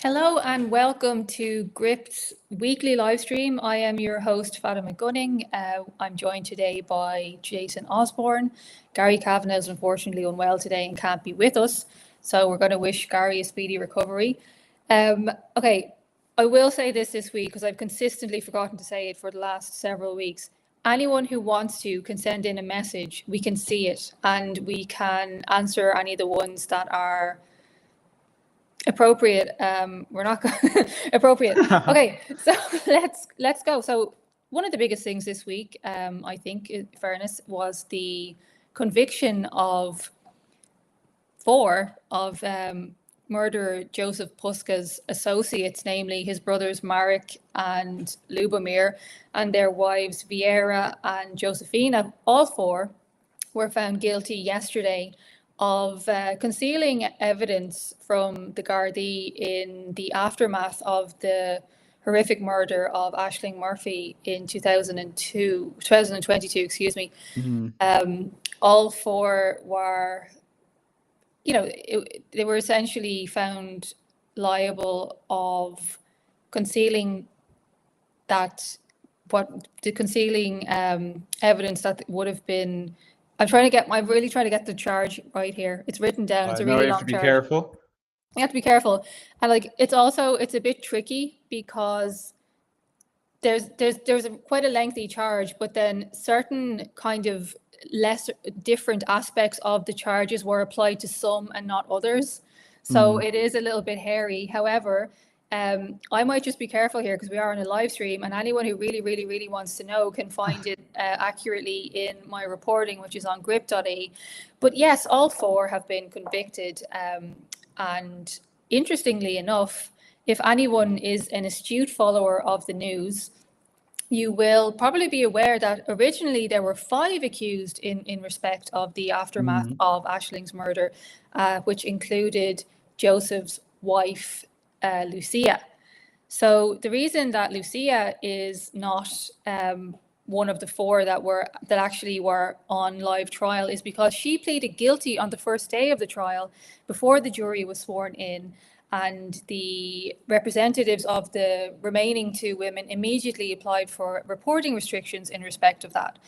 Hello and welcome to Gript's weekly live stream. I am your host, Fatima. I'm joined today by Jason Osborne. Gary Kavanagh is unfortunately unwell today and can't be with us, so we're going to wish Gary a speedy recovery. Okay, I will say this week because I've consistently forgotten to say it for the last several weeks. Anyone who wants to can send in a message. We can see it and we can answer any of the ones that are appropriate. We're not appropriate. Okay, so let's go. So one of the biggest things this week, I think, in fairness, was the conviction of four of murderer Joseph Pusca's associates, namely his brothers Marek and Lubomir, and their wives Viera and Josefina. All four were found guilty yesterday of concealing evidence from the Gardaí in the aftermath of the horrific murder of Aisling Murphy in 2022, excuse me. All four were, they were essentially found liable of concealing evidence that would have been. I'm really trying to get the charge right here. It's written down. It's a really long charge. You have to be careful. You have to be careful. And it's a bit tricky because there's quite a lengthy charge, but then certain kind of less different aspects of the charges were applied to some and not others. So it is a little bit hairy. However, I might just be careful here because we are on a live stream, and anyone who really wants to know can find it accurately in my reporting, which is on gript.ie. But yes, all four have been convicted. And interestingly enough, if anyone is an astute follower of the news, you will probably be aware that originally there were 5 accused in respect of the aftermath of Aisling's murder, which included Joseph's wife, Lucia. So the reason that Lucia is not one of the 4 that actually were on live trial is because she pleaded guilty on the first day of the trial before the jury was sworn in, and the representatives of the remaining 2 women immediately applied for reporting restrictions in respect of that.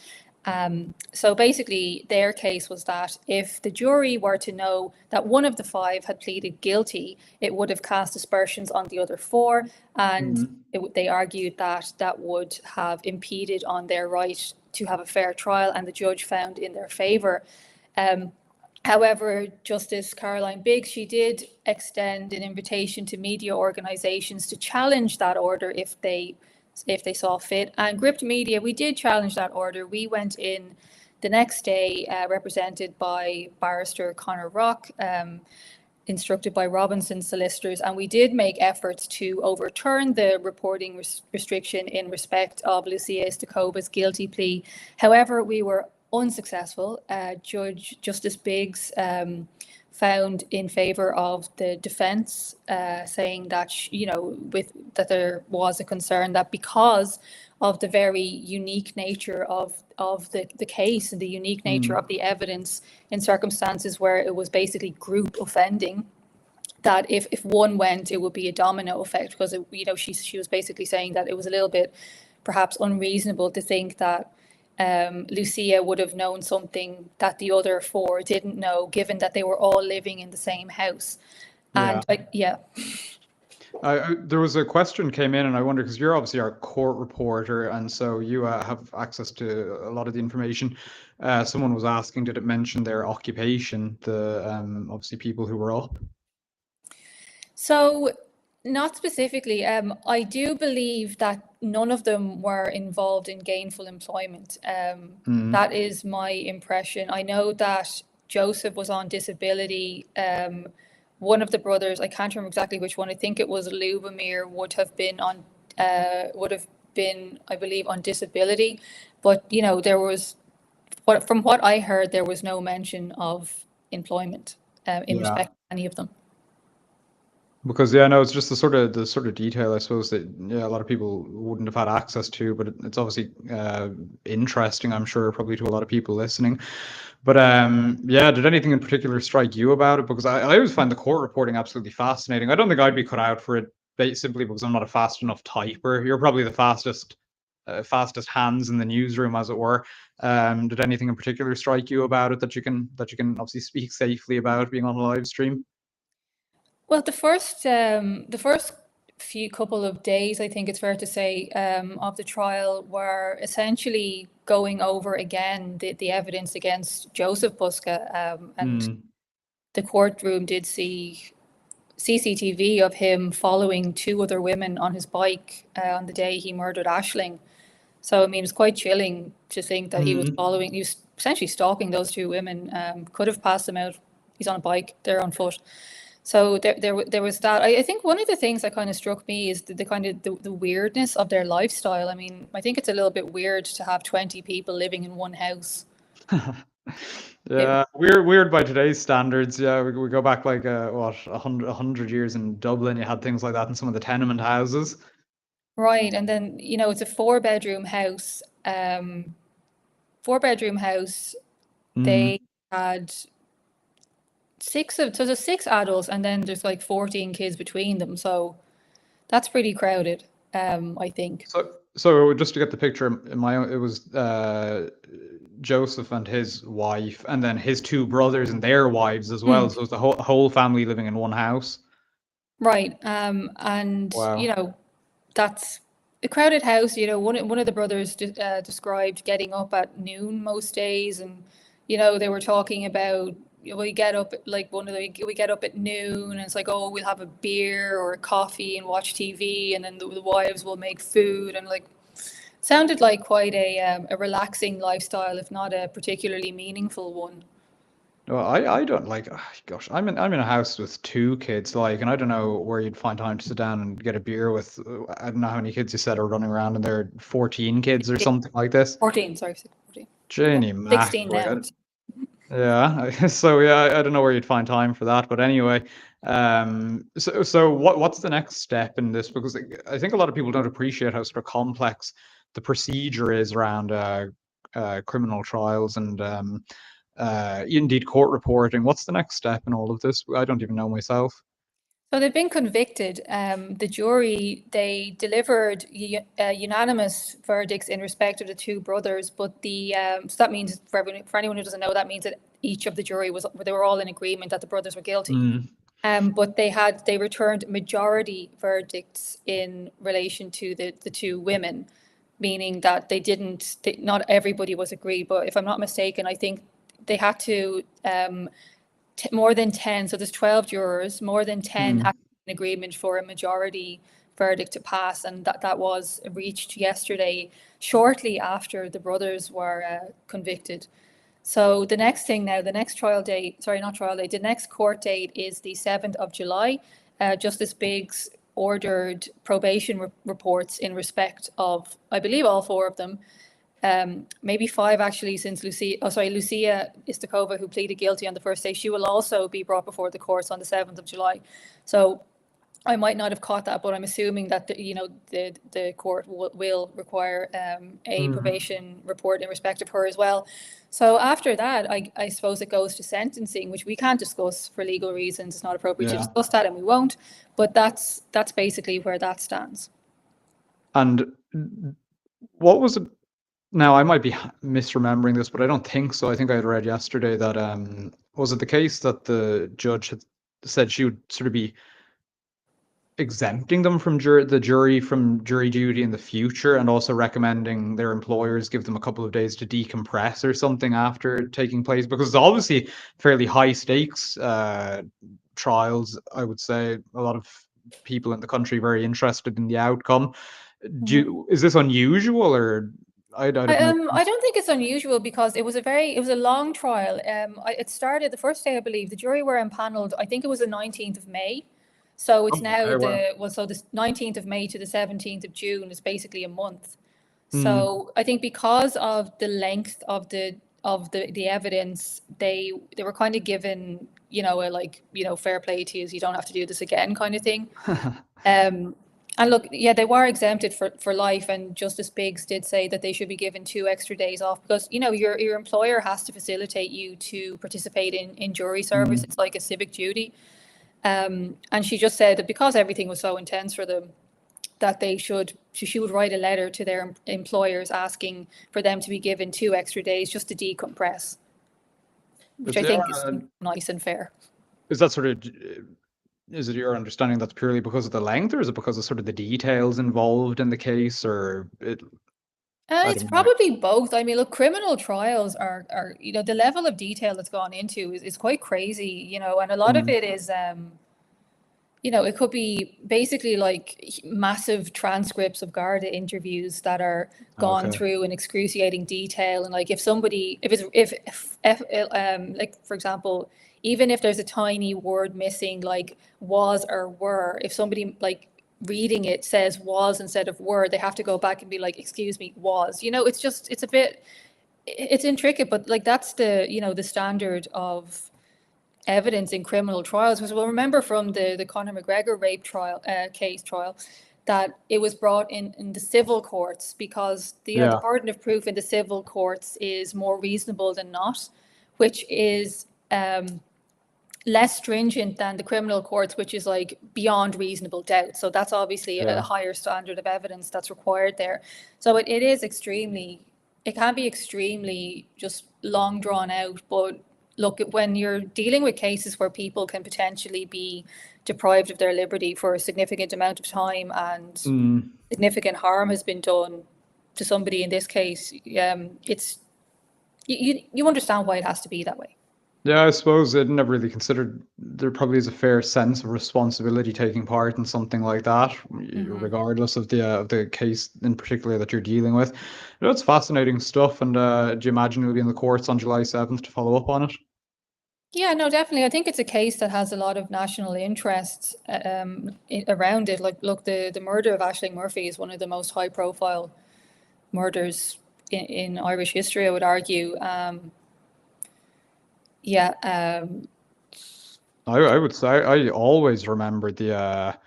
So basically, their case was that if the jury were to know that one of the 5 had pleaded guilty, it would have cast aspersions on the other 4, and they argued that that would have impeded on their right to have a fair trial, and the judge found in their favour. However, Justice Caroline Biggs, she did extend an invitation to media organisations to challenge that order if they saw fit. And Gript Media, we did challenge that order. We went in the next day, represented by barrister Conor Rock, instructed by Robinson solicitors, and we did make efforts to overturn the reporting restriction in respect of Lucia Istokova's guilty plea. However, we were unsuccessful. Justice Biggs found in favour of the defence, saying that that there was a concern that because of the very unique nature of the case and the unique nature of the evidence in circumstances where it was basically group offending, that if one went, it would be a domino effect, because she was basically saying that it was a little bit perhaps unreasonable to think that Lucia would have known something that the other 4 didn't know, given that they were all living in the same house. And there was a question came in, and I wonder, because you're obviously our court reporter, and so you have access to a lot of the information. Someone was asking, did it mention their occupation, the obviously people who were up? So, not specifically. I do believe that none of them were involved in gainful employment. That is my impression. I know that Joseph was on disability. One of the brothers, I can't remember exactly which one, I think it was Lubomir, would have been, I believe, on disability. But, there was, from what I heard, there was no mention of employment in respect to any of them. Because yeah, no, it's just the sort of detail, I suppose, that yeah, a lot of people wouldn't have had access to, but it's obviously interesting, I'm sure, probably to a lot of people listening. But yeah, did anything in particular strike you about it? Because I always find the court reporting absolutely fascinating. I don't think I'd be cut out for it, simply because I'm not a fast enough typer. You're probably the fastest hands in the newsroom, as it were. Did anything in particular strike you about it that you can obviously speak safely about being on a live stream? Well, the first few couple of days, I think it's fair to say, of the trial were essentially going over again the evidence against Joseph Pusca, and Mm. the courtroom did see CCTV of him following two other women on his bike on the day he murdered Ashling. So, I mean, it's quite chilling to think that Mm. he was essentially stalking those two women, could have passed them out. He's on a bike, they're on foot. So there was that. I think one of the things that kind of struck me is the kind of the weirdness of their lifestyle. I mean, I think it's a little bit weird to have 20 people living in one house. It, Yeah, weird by today's standards. Yeah, we go back like what, 100 years in Dublin. You had things like that in some of the tenement houses. right. And then, it's a four-bedroom house. Four-bedroom house. Mm. They had so there's six adults and then there's like 14 kids between them. So that's pretty crowded, I think. So just to get the picture in my own, it was Joseph and his wife, and then his two brothers and their wives as well. Mm. So it's the whole family living in one house. Right. And, Wow. that's a crowded house. One of the brothers described getting up at noon most days, and they were talking about we get up at, like we get up at noon, and it's like, oh, we'll have a beer or a coffee and watch TV, and then the wives will make food, and like sounded like quite a relaxing lifestyle, if not a particularly meaningful one. Well, I don't like. Gosh, I'm in a house with two kids, like, and I don't know where you'd find time to sit down and get a beer with. I don't know how many kids you said are running around, and there are 14 kids or something like this. 14, sorry, 14. Yeah, Janie Mac, 16 like, now. yeah. So yeah, I don't know where you'd find time for that, but anyway, so what's the next step in this? Because I think a lot of people don't appreciate how sort of complex the procedure is around criminal trials and indeed court reporting. What's the next step in all of this? I don't even know myself. So they've been convicted. The jury, they delivered unanimous verdicts in respect of the two brothers, but so that means for anyone who doesn't know, that means that each of the jury they were all in agreement that the brothers were guilty. Mm. But they returned majority verdicts in relation to the two women, meaning that not everybody was agreed, but if I'm not mistaken, I think they had to more than 10, so there's 12 jurors, more than 10 had Mm. an agreement for a majority verdict to pass, and that was reached yesterday, shortly after the brothers were convicted. So the next thing now, the next trial date, sorry, not trial date, the next court date is the 7th of July. Justice Biggs ordered probation reports in respect of, I believe, all four of them. Maybe five actually, since Lucia Istakova, who pleaded guilty on the first day, she will also be brought before the courts on the 7th of July. So I might not have caught that, but I'm assuming that the court will require a Mm. probation report in respect of her as well. So after that, I suppose it goes to sentencing, which we can't discuss for legal reasons. It's not appropriate to Yeah. discuss that, and we won't. But that's basically where that stands. And what was it? Now, I might be misremembering this, but I don't think so. I think I had read yesterday that was it the case that the judge had said she would sort of be exempting them from the jury from jury duty in the future, and also recommending their employers give them a couple of days to decompress or something after taking place, because it's obviously fairly high stakes trials. I would say a lot of people in the country very interested in the outcome. Is this unusual, or I don't know? I don't think it's unusual because it was a long trial. It started the first day, I believe. The jury were empaneled. I think it was the 19th of May. So it's Oh, now okay, well. so the 19th of May to the 17th of June is basically a month. Hmm. So I think because of the length of the the evidence, they were kind of given, you know, a like, you know, fair play to you, you don't have to do this again kind of thing. And look, yeah, they were exempted for life, and Justice Biggs did say that they should be given 2 extra days off because, you know, your employer has to facilitate you to participate in jury service. It's like a civic duty. And she just said that because everything was so intense for them, that she would write a letter to their employers asking for them to be given 2 extra days just to decompress, which I think is nice and fair. Is that sort of, is it your understanding that's purely because of the length, or is it because of sort of the details involved in the case, or it's probably both. I mean, look, criminal trials are, you know, the level of detail that's gone into is quite crazy, you know, and a lot of it is, you know, it could be basically like massive transcripts of Garda interviews that are gone through in excruciating detail. And like if like, for example, even if there's a tiny word missing, like was or were, if somebody like reading it says was instead of were, they have to go back and be like, excuse me, was, you know, it's intricate, but like that's the, you know, the standard of evidence in criminal trials. Because we'll remember from the Conor McGregor rape trial, case trial, that it was brought in the civil courts because the burden of proof in the civil courts is more reasonable than not, which is less stringent than the criminal courts, which is like beyond reasonable doubt. So that's obviously a higher standard of evidence that's required there. So it can be extremely just long drawn out. But look, when you're dealing with cases where people can potentially be deprived of their liberty for a significant amount of time and significant harm has been done to somebody in this case, it's you understand why it has to be that way. Yeah, I suppose I'd never really considered there probably is a fair sense of responsibility taking part in something like that, regardless of the case in particular that you're dealing with. You know, it's fascinating stuff, and do you imagine you'll be in the courts on July 7th to follow up on it? Yeah, no, definitely. I think it's a case that has a lot of national interest around it. Like, look, the murder of Aisling Murphy is one of the most high-profile murders in Irish history, I would argue. I would say I always remember the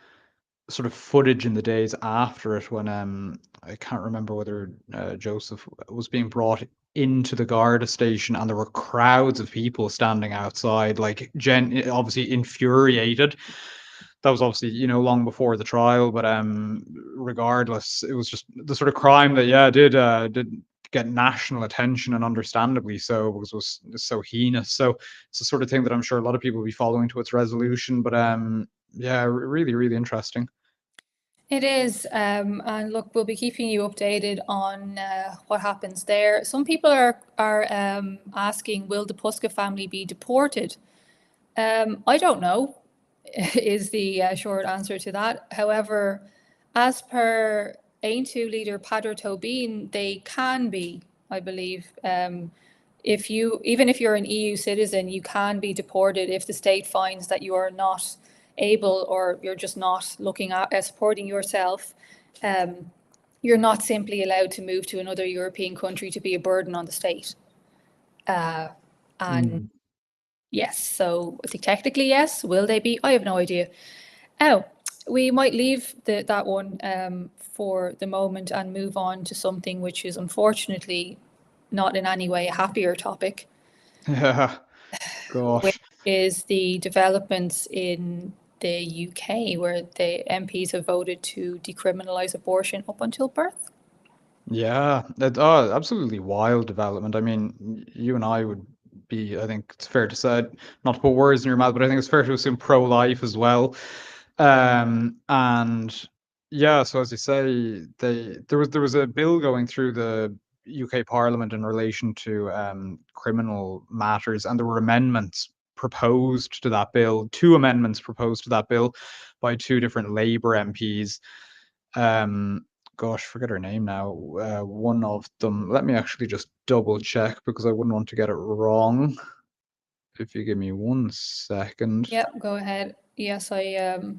sort of footage in the days after it when I can't remember whether Joseph was being brought into the Garda station and there were crowds of people standing outside, like obviously infuriated. That was obviously, you know, long before the trial, but regardless, it was just the sort of crime that did get national attention, and understandably so, because it was so heinous. So it's the sort of thing that I'm sure a lot of people will be following to its resolution. But yeah, really, really interesting. It is, and look, we'll be keeping you updated on what happens there. Some people are asking, will the Pusca family be deported? I don't know, is the short answer to that. However, as per Aintu leader Padre Tobin, they can be, I believe. Even if you're an EU citizen, you can be deported if the state finds that you are not able, or you're just not looking at supporting yourself. You're not simply allowed to move to another European country to be a burden on the state. And yes, so I think technically yes. Will they be? I have no idea. Oh, we might leave that one for the moment and move on to something which is unfortunately not in any way a happier topic. Yeah, gosh. Which is the developments in the UK, where the MPs have voted to decriminalise abortion up until birth. Yeah, absolutely wild development. I mean, you and I would be, I think it's fair to say, not to put words in your mouth, but I think it's fair to assume pro-life as well. And yeah, so as you say, there was a bill going through the UK Parliament in relation to criminal matters, and there were amendments proposed to that bill, 2 amendments proposed to that bill by 2 different Labour MPs. Gosh, forget her name now. One of them, let me actually just double check because I wouldn't want to get it wrong. If you give me 1 second. Yep, go ahead. Yes, I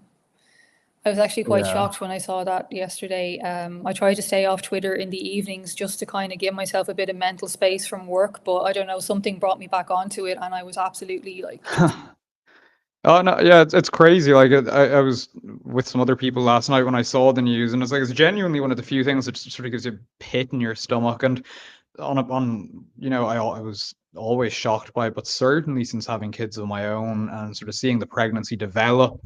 I was actually quite Yeah. shocked when I saw that yesterday. I try to stay off Twitter in the evenings just to kind of give myself a bit of mental space from work, but I don't know, something brought me back onto it, and I was absolutely like, just Oh no, yeah, it's crazy. Like I was with some other people last night when I saw the news, and it's like it's genuinely one of the few things that sort of gives you a pit in your stomach. And on I was always shocked by it, but certainly since having kids of my own and sort of seeing the pregnancy develop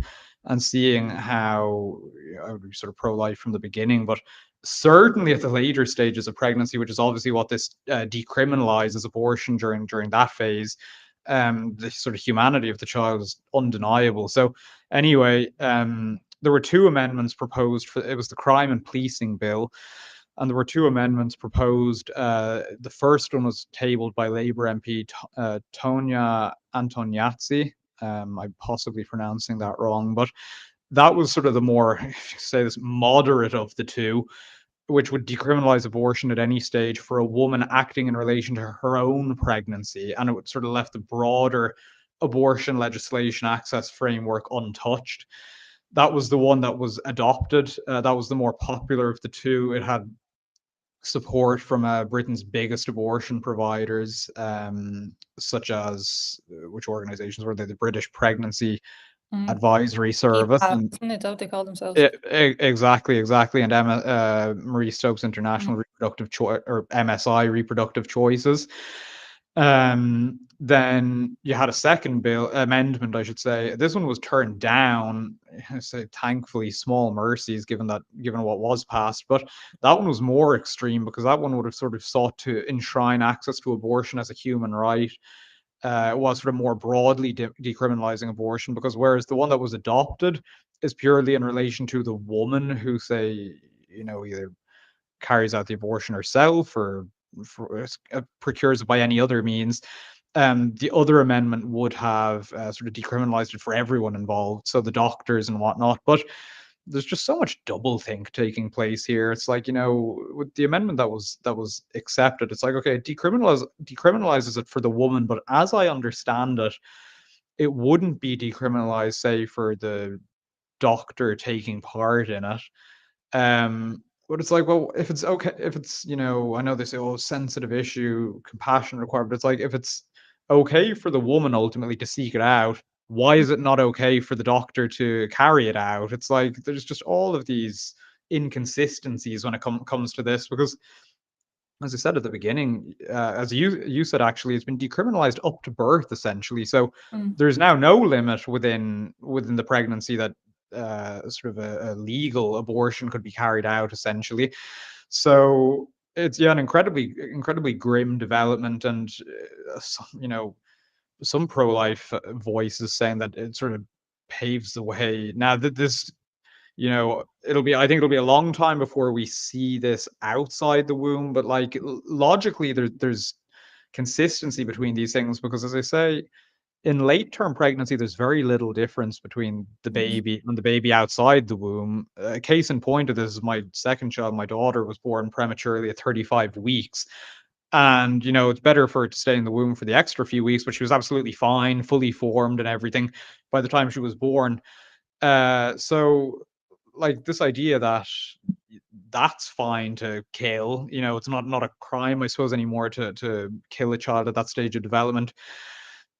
and seeing how I would be sort of pro-life from the beginning, but certainly at the later stages of pregnancy, which is obviously what this decriminalizes abortion during that phase. The sort of humanity of the child is undeniable. So anyway, there were two amendments proposed for it was the crime and policing bill, and there were two amendments proposed. The first one was tabled by Labour MP Tonia Antoniazzi. I'm possibly pronouncing that wrong, but that was sort of the more, say this, moderate of the two, which would decriminalize abortion at any stage for a woman acting in relation to her own pregnancy, and it would sort of left the broader abortion legislation access framework untouched. That was the one that was adopted. That was the more popular of the two. It had support from Britain's biggest abortion providers, such as which organisations were they? The British Pregnancy Advisory Service, PPAP, and isn't it what they call themselves? exactly, and Marie Stopes Mm. International Reproductive Choice, or MSI Reproductive Choices. Then you had a second bill amendment, I should say. This one was turned down. I say thankfully, small mercies given what was passed. But that one was more extreme because that one would have sort of sought to enshrine access to abortion as a human right. Was sort of more broadly decriminalizing abortion, because whereas the one that was adopted is purely in relation to the woman who, say, either carries out the abortion herself or procures it by any other means. The other amendment would have sort of decriminalized it for everyone involved, so the doctors and whatnot. But there's just so much doublethink taking place here. It's like, with the amendment that was accepted, it's like, okay, it decriminalizes it for the woman, but as I understand it, it wouldn't be decriminalized, say, for the doctor taking part in it. But it's like, well, if it's okay, if it's, I know they say, oh, sensitive issue, compassion required, but it's like, if it's okay for the woman ultimately to seek it out, why is it not okay for the doctor to carry it out? It's like there's just all of these inconsistencies when it comes to this, because as I said at the beginning, as you said, actually, it's been decriminalized up to birth essentially. So Mm. there's now no limit within the pregnancy that sort of a legal abortion could be carried out essentially. So it's, yeah, an incredibly grim development, and some pro-life voices saying that it sort of paves the way. Now that this, I think it'll be a long time before we see this outside the womb, but like logically there's consistency between these things, because as I say, in late term pregnancy there's very little difference between the baby and the baby outside the womb. Case in point of this is my second child. My daughter was born prematurely at 35 weeks, and it's better for her to stay in the womb for the extra few weeks, but she was absolutely fine, fully formed and everything by the time she was born. So like this idea that that's fine to kill, it's not a crime, I suppose, anymore to kill a child at that stage of development.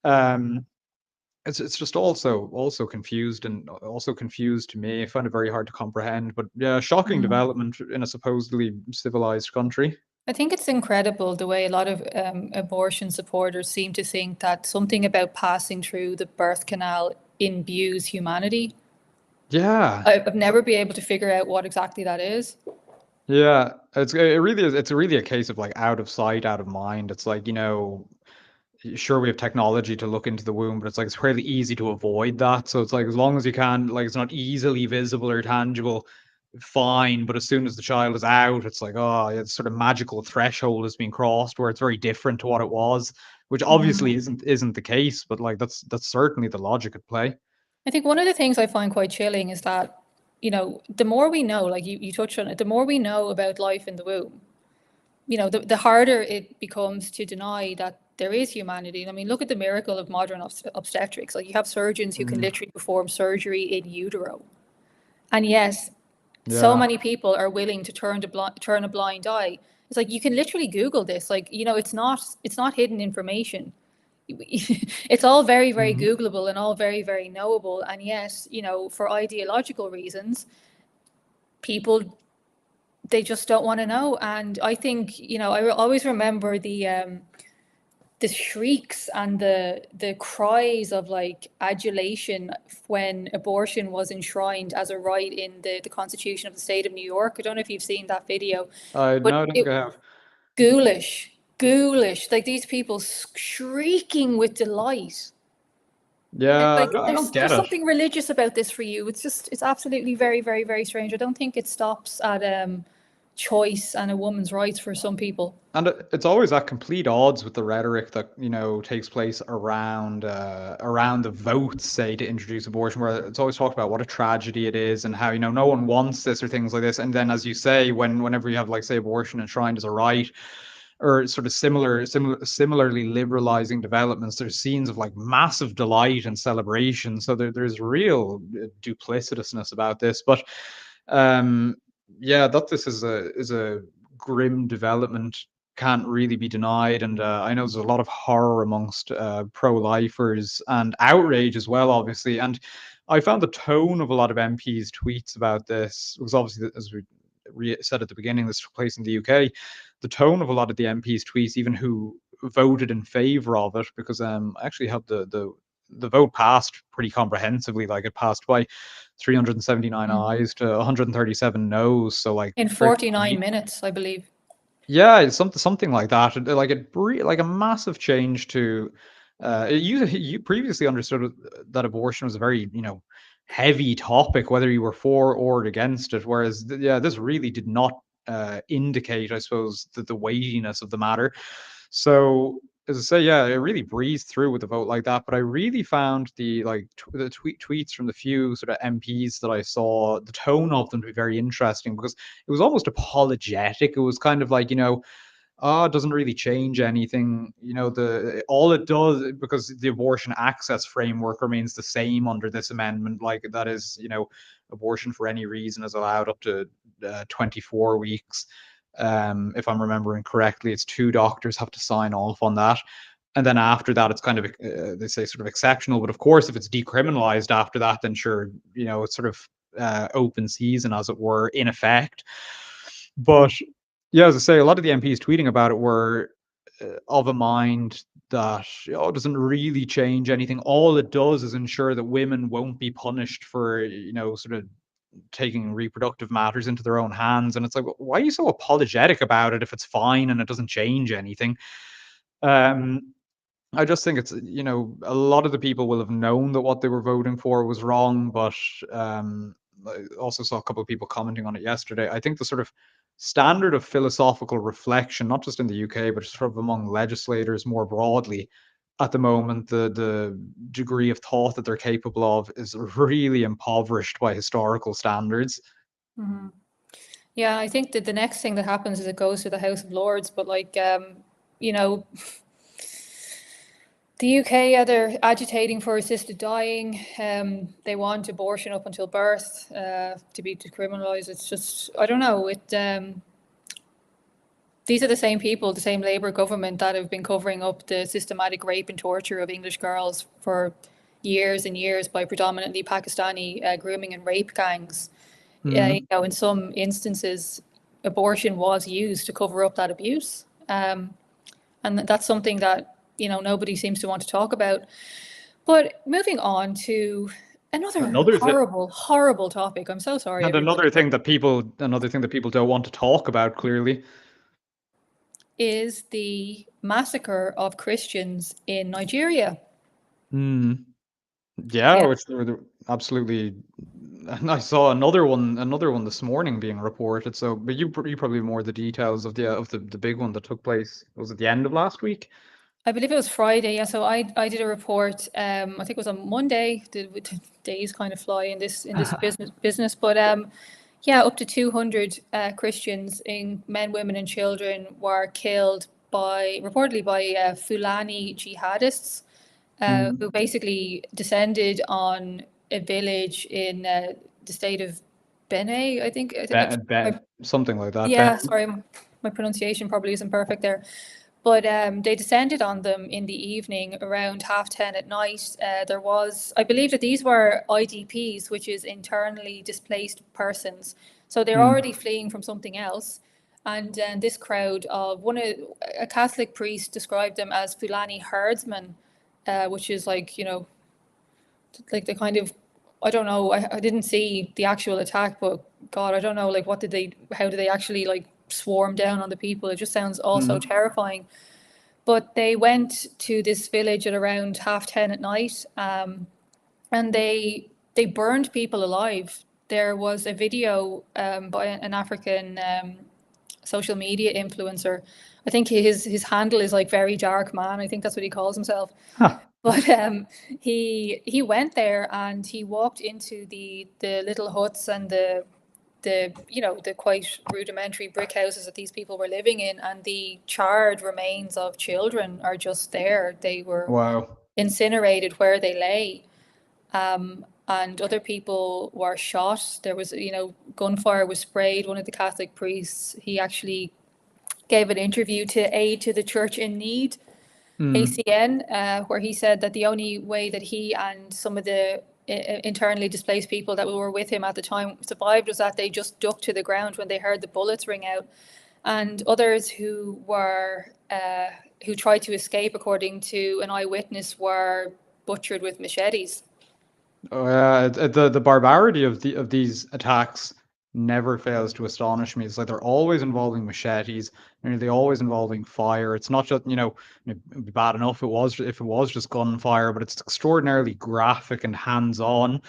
Um, it's just also confused to me. I find it very hard to comprehend. But yeah, shocking Mm. development in a supposedly civilized country. I think it's incredible the way a lot of abortion supporters seem to think that something about passing through the birth canal imbues humanity. Yeah. I've never been able to figure out what exactly that is. Yeah, it really is. It's really a case of like out of sight, out of mind. It's like, sure, we have technology to look into the womb, but it's like it's fairly easy to avoid that. So it's like as long as you can, like it's not easily visible or tangible, fine. But as soon as the child is out, it's like, oh, yeah, it's sort of magical threshold has been crossed where it's very different to what it was, which obviously isn't the case. But like that's certainly the logic at play. I think one of the things I find quite chilling is that, the more we know, like you touched on it, the more we know about life in the womb, the harder it becomes to deny that there is humanity. And I mean, look at the miracle of modern obstetrics. Like you have surgeons who can Mm. literally perform surgery in utero. And yes, so Yeah. many people are willing to turn a blind eye. It's like you can literally Google this. Like, it's not hidden information. It's all very, very Mhm. Googleable and all very, very knowable. And yes, for ideological reasons, people, they just don't want to know. And I think, I always remember the shrieks and the cries of like adulation when abortion was enshrined as a right in the Constitution of the state of New York. I don't know if you've seen that video, I but no, I don't think it I have. ghoulish, like these people shrieking with delight. It's Yeah, like I don't get there's it. something religious about this for you. It's absolutely very, very, very strange. I don't think it stops at choice and a woman's rights for some people. And it's always at complete odds with the rhetoric that takes place around the votes, say, to introduce abortion, where it's always talked about what a tragedy it is and how no one wants this or things like this. And then, as you say, whenever you have, like, say, abortion enshrined as a right, or sort of similarly liberalizing developments, there's scenes of like massive delight and celebration. So there's real duplicitousness about this. But um, yeah, that this is a grim development can't really be denied. And I know there's a lot of horror amongst pro-lifers and outrage as well, obviously. And I found the tone of a lot of MPs' tweets about this was obviously, as we said at the beginning, this took place in the UK. The tone of a lot of the MPs' tweets, even who voted in favour of it, because I actually had the vote passed pretty comprehensively. Like, it passed by 379 ayes to 137 noes. So like In very 49 minutes, I believe. yeah, it's something like that. Like a massive change to you previously understood that abortion was a very, heavy topic, whether you were for or against it. Whereas yeah, this really did not indicate, I suppose, the weightiness of the matter. So, as I say, yeah, it really breezed through with a vote like that. But I really found the tweets from the few sort of MPs that I saw, the tone of them to be very interesting, because it was almost apologetic. It was kind of like, oh, it doesn't really change anything. The all it does, because the abortion access framework remains the same under this amendment, like that is, abortion for any reason is allowed up to 24 weeks. If I'm remembering correctly, it's 2 doctors have to sign off on that. And then after that, it's kind of, they say, sort of exceptional. But of course, if it's decriminalized after that, then sure, it's sort of open season, as it were, in effect. But yeah, as I say, a lot of the MPs tweeting about it were of a mind that, it doesn't really change anything. All it does is ensure that women won't be punished for, sort of taking reproductive matters into their own hands. And it's like, why are you so apologetic about it if it's fine and it doesn't change anything? Um, I just think it's, a lot of the people will have known that what they were voting for was wrong, but I also saw a couple of people commenting on it yesterday. I think the sort of standard of philosophical reflection, not just in the UK, but sort of among legislators more broadly at the moment, the degree of thought that they're capable of is really impoverished by historical standards. Mhm. Yeah, I think that the next thing that happens is it goes to the House of Lords, but like, you know, the UK, yeah, they're agitating for assisted dying. They want abortion up until birth to be decriminalised. It's just, I don't know. These are the same people, the same Labour government that have been covering up the systematic rape and torture of English girls for years and years by predominantly Pakistani grooming and rape gangs. Mm. In some instances, abortion was used to cover up that abuse. And that's something that, nobody seems to want to talk about. But moving on to another Another thing, horrible, horrible topic. I'm so sorry, and everybody, but another thing that people don't want to talk about, clearly. is the massacre of Christians in Nigeria. Mm. Yeah, Yeah. which were absolutely. And I saw another one this morning being reported. So, but you probably have more of the details of the big one that took place. Was it the end of last week? I believe it was Friday. Yeah, so I did a report. I think it was on Monday. The days kind of fly in this business, but yeah, up to 200 Christians, in men, women, and children, were killed reportedly by Fulani jihadists, Mm. who basically descended on a village in the state of Bene, I think. Something like that. Yeah, sorry, my pronunciation probably isn't perfect there. But they descended on them in the evening around 10:30 at night. There was, I believe that these were IDPs, which is internally displaced persons. So they're already fleeing from something else. And then this crowd of a Catholic priest described them as Fulani herdsmen, which is like, like the kind of, I don't know, I didn't see the actual attack, but God, I don't know, like how do they actually like swarm down on the people? It just sounds also terrifying. But they went to this village at around 10:30 at night, and they burned people alive. There was a video by an African social media influencer. I think his handle is like Very Dark Man. I think that's what he calls himself. Huh. But he went there and he walked into the little huts and the quite rudimentary brick houses that these people were living in, and the charred remains of children are just there. They were Wow. incinerated where they lay. And other people were shot. There was, gunfire was sprayed. One of the Catholic priests, he actually gave an interview to Aid to the Church in Need, ACN, where he said that the only way that he and some of the internally displaced people that were with him at the time survived was that they just ducked to the ground when they heard the bullets ring out. And others who tried to escape, according to an eyewitness, were butchered with machetes. The barbarity of these attacks never fails to astonish me. It's like they're always involving machetes, and they're always involving fire. It's not just, it'd be bad enough if it was just gunfire, but it's extraordinarily graphic and hands-on.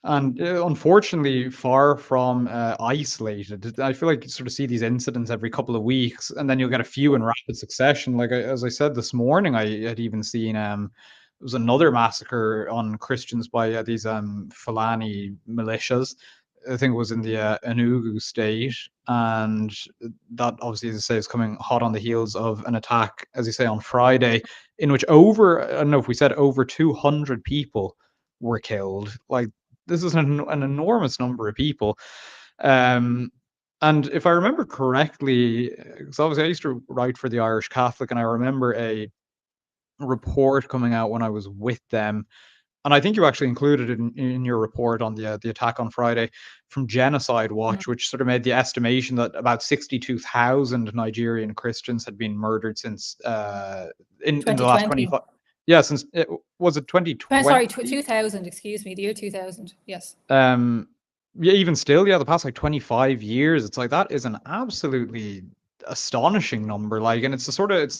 And unfortunately, far from isolated. I feel like you sort of see these incidents every couple of weeks, and then you'll get a few in rapid succession. Like as I said this morning, I had even seen it was another massacre on Christians by these Fulani militias. I think it was in the Enugu state, and that obviously, as I say, is coming hot on the heels of an attack, as you say, on Friday, in which I don't know if we said over 200 people were killed. Like this is an enormous number of people. And if I remember correctly, because obviously I used to write for the Irish Catholic, and I remember a report coming out when I was with them, and I think you actually included it in your report on the attack on Friday from Genocide Watch, which sort of made the estimation that about 62,000 Nigerian Christians had been murdered since in the last 25. Yeah, since was it 2020? Sorry, 2000. Excuse me, the year 2000. Yes. Yeah, even still, yeah, the past like 25 years, it's like that is an absolutely astonishing number. Like, and it's the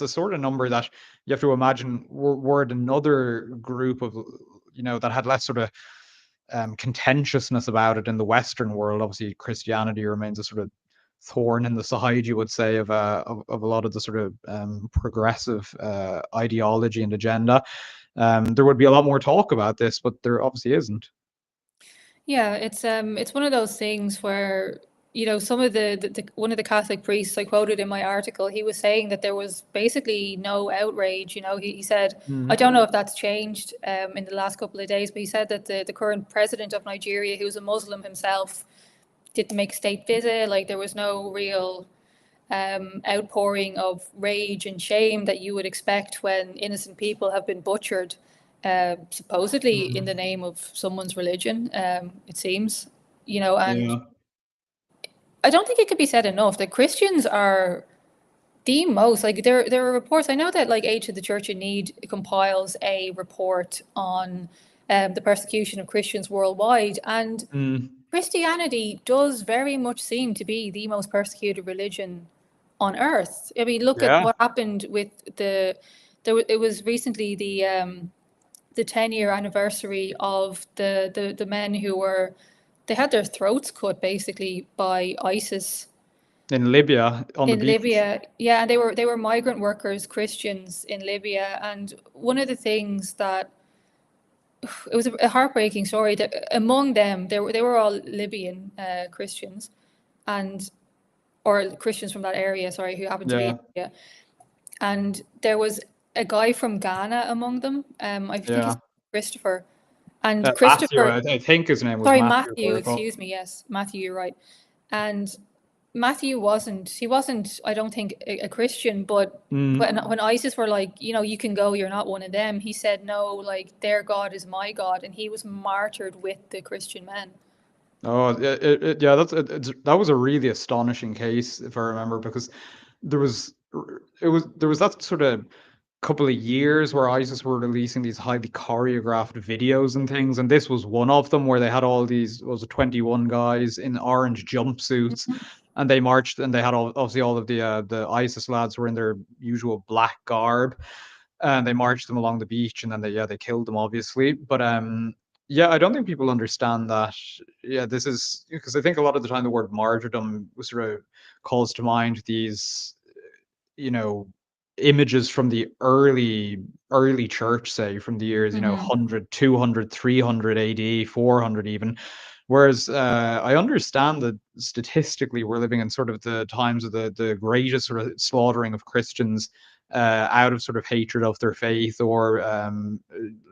sort of number that you have to imagine were another group of, that had less sort of contentiousness about it in the Western world. Obviously, Christianity remains a sort of thorn in the side, you would say, of a lot of the sort of progressive ideology and agenda. There would be a lot more talk about this, but there obviously isn't. Yeah, it's one of those things where, some of one of the Catholic priests I quoted in my article, he was saying that there was basically no outrage. He said, I don't know if that's changed in the last couple of days, but he said that the current president of Nigeria, who's a Muslim himself, didn't make a state visit. Like there was no real outpouring of rage and shame that you would expect when innocent people have been butchered, supposedly in the name of someone's religion, it seems, and Yeah. I don't think it could be said enough that Christians are the most, like there are reports, I know that like Aid to the Church in Need compiles a report on the persecution of Christians worldwide, and Christianity does very much seem to be the most persecuted religion on earth. I mean, look at what happened with it was recently the 10-year anniversary of the men who they had their throats cut basically by ISIS in Libya on the beach. Libya. Yeah, and they were migrant workers, Christians in Libya, and one of the things that it was a heartbreaking story that among them they were all Libyan Christians or Christians from that area, sorry, who happened to be in Libya. And there was a guy from Ghana among them. I think he's Christopher. And Matthew, Christopher, I think his name was sorry, Matthew. if I Matthew, recall. excuse me, yes, Matthew, you're right. And Matthew wasn't, I don't think, a Christian, but when ISIS were like, you know, you can go, you're not one of them, he said, no, like, their God is my God. And he was martyred with the Christian men. Oh, yeah, that was a really astonishing case, if I remember, because there was there was that sort of couple of years where ISIS were releasing these highly choreographed videos and things, and this was one of them where they had all these, was it 21 guys in orange jumpsuits, and they marched, and they had obviously all of the ISIS lads were in their usual black garb, and they marched them along the beach, and then they killed them obviously, but yeah, I don't think people understand that. Yeah, this is because I think a lot of the time the word martyrdom sort of calls to mind these, you know, images from the early church, say from the years, 100, 200, 300 AD, 400 even. Whereas I understand that statistically we're living in sort of the times of the greatest sort of slaughtering of Christians out of sort of hatred of their faith, or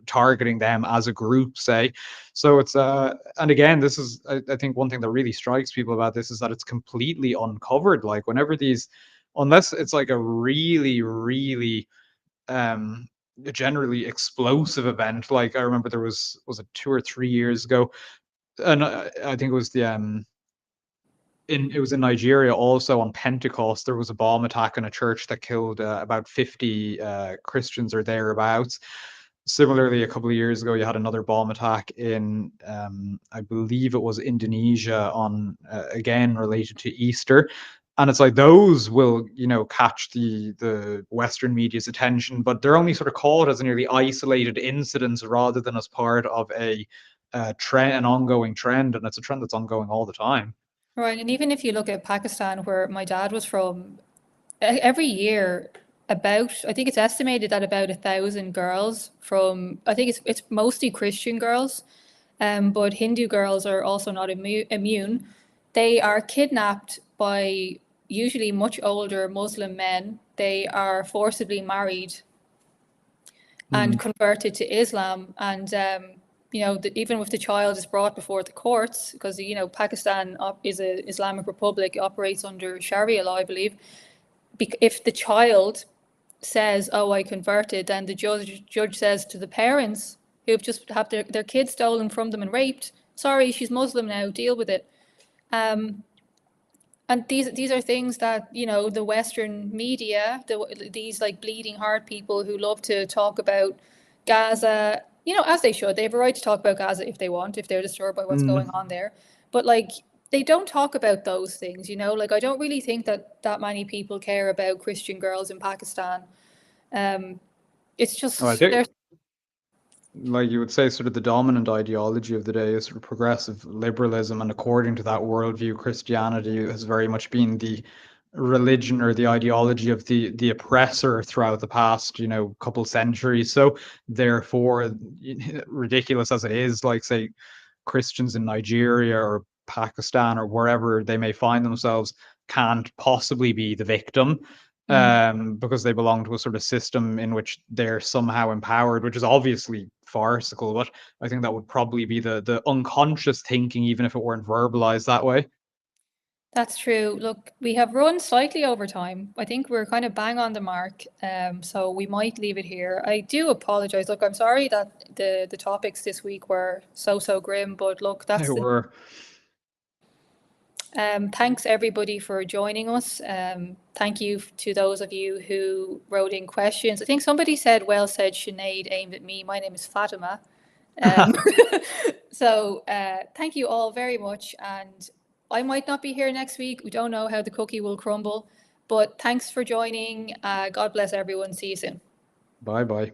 targeting them as a group, say. So it's and again, this is I think one thing that really strikes people about this is that it's completely uncovered. Like whenever these, unless it's like a really, really generally explosive event. Like I remember there was it 2 or 3 years ago, and I think it was it was in Nigeria also on Pentecost. There was a bomb attack in a church that killed about 50 Christians or thereabouts. Similarly, a couple of years ago, you had another bomb attack in, I believe it was Indonesia, on again related to Easter. And it's like those will, catch the Western media's attention, but they're only sort of caught as nearly isolated incidents rather than as part of a trend, an ongoing trend, and it's a trend that's ongoing all the time. Right. And even if you look at Pakistan, where my dad was from, every year, I think it's estimated that about 1,000 girls from, I think it's mostly Christian girls, but Hindu girls are also not immune. They are kidnapped by usually much older Muslim men. They are forcibly married and converted to Islam. And, even if the child is brought before the courts, because, Pakistan is an Islamic republic, operates under Sharia law, I believe. If the child says, "Oh, I converted," then the judge says to the parents who've just had their kids stolen from them and raped, "Sorry, she's Muslim now. Deal with it." And these are things that the Western media, these like bleeding heart people who love to talk about Gaza, as they should. They have a right to talk about Gaza if they want, if they're disturbed by what's going on there. But like, they don't talk about those things, Like, I don't really think that many people care about Christian girls in Pakistan. It's Oh, I just think, like you would say, sort of the dominant ideology of the day is sort of progressive liberalism, and according to that worldview, Christianity has very much been the religion or the ideology of the oppressor throughout the past, couple centuries. So therefore, ridiculous as it is, like say Christians in Nigeria or Pakistan or wherever they may find themselves can't possibly be the victim, because they belong to a sort of system in which they're somehow empowered, which is obviously farcical. But I think that would probably be the unconscious thinking, even if it weren't verbalized that way. That's true. Look, we have run slightly over time. I think we're kind of bang on the mark. So we might leave it here. I do apologize. Look, I'm sorry that the topics this week were so grim, but look, They were. Thanks everybody for joining us. Thank you to those of you who wrote in questions. I think somebody said, "Well said, Sinead," aimed at me. My name is Fatima. So thank you all very much. And I might not be here next week. We don't know how the cookie will crumble. But thanks for joining. God bless everyone. See you soon. Bye bye.